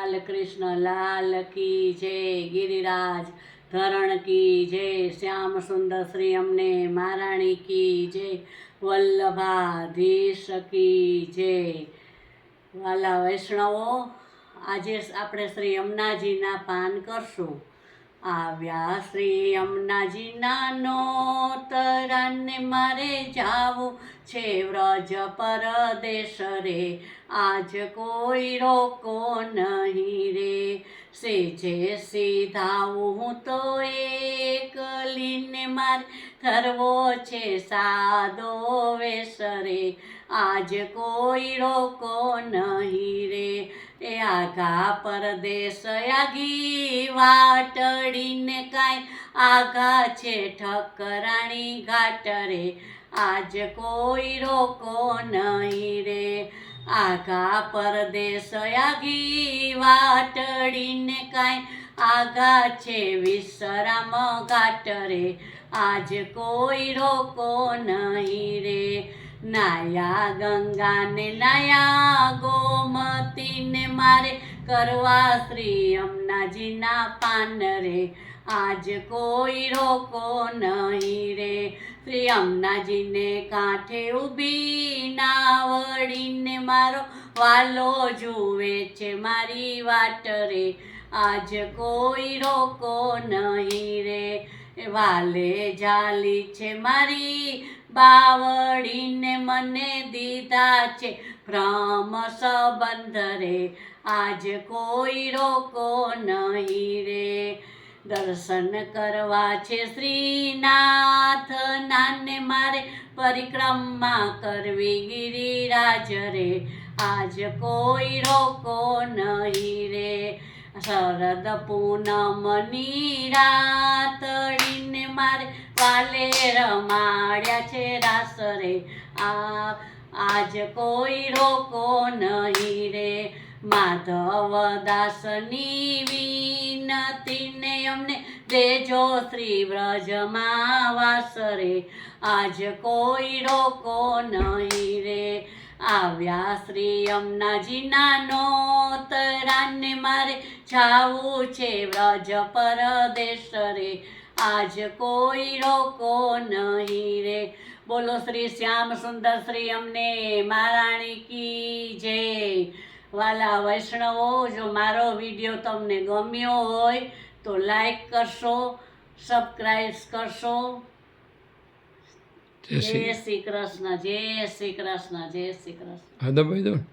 बालकृष्ण लाल की जय। गिरिराज धरण की जय। श्याम सुंदर श्री अमने महाराणी की जय। वल्लभाधीश की जय। वाला वैष्णवो, આજે આપણે શ્રી યમુનાજીના પાન કરશું। આવ્યા શ્રી યમુનાજીના નોતરાને મારે જાવું છે વ્રજ પરદેશ રે। આજ કોઈ રોકો નહીં રે। સેજે સીધાવું હું તો એકલીને મારે ધરવો છે સાદો વેશ રે। આજ કોઈ રોકો નહીં રે। એ આઘા પરદેશ આગી વાટડીને કાંઈ આઘા છે ઠકરાણી ઘાટ રે। આજ કોઈ રોકો નહીં રે। આઘા પરદેશ આગી વાટડીને કાંઈ આઘા છે વિશ્રામ ઘાટ રે। આજ કોઈ રોકો નહીં રે। નાયા ગંગાને નાયા ગોમતીને મારે કરવા શ્રી યમુનાજીના પાન રે। આજ કોઈ રોકો નહીં રે। શ્રી યમુનાજીને કાંઠે ઊભી નાવડીને મારો વાલો જુએ છે મારી વાટ રે। આજ કોઈ રોકો નહીં રે। વાલે જાલી છે મારી બાવડીને મને દીધા છે ભ્રમ સંબંધ રે। આજ કોઈ રોકો નહીં રે। દર્શન કરવા છે શ્રીનાથ નાને મારે પરિક્રમા કરવી ગિરિરાજ રે। આજ કોઈ રોકો નહીં રે। શરદ પૂનમની રાતડીને મારે વાલે રમાડ્યા છે રાસ રે। આજ કોઈ રોકો નહીં રે। માધવદાસની વિનતીને અમને દેજો શ્રી વ્રજમાં વાસ રે। આજ કોઈ રોકો નહીં રે। આવ્યા શ્રી યમુનાજીના નોતરાને મારે જાવું છે વ્રજ પરદેશ રે। આજ કોઈ રોકો નહીં રે। બોલો શ્રી શ્યામ સુંદર શ્રી અમને महाराणी की जय। वाला वैष्णवो, जो मारो वीडियो तमने गम्यो होय तो लाइक करशो, सब्सक्राइब करशो। जय श्री कृष्ण, जय श्री कृष्ण, जय श्री कृष्ण।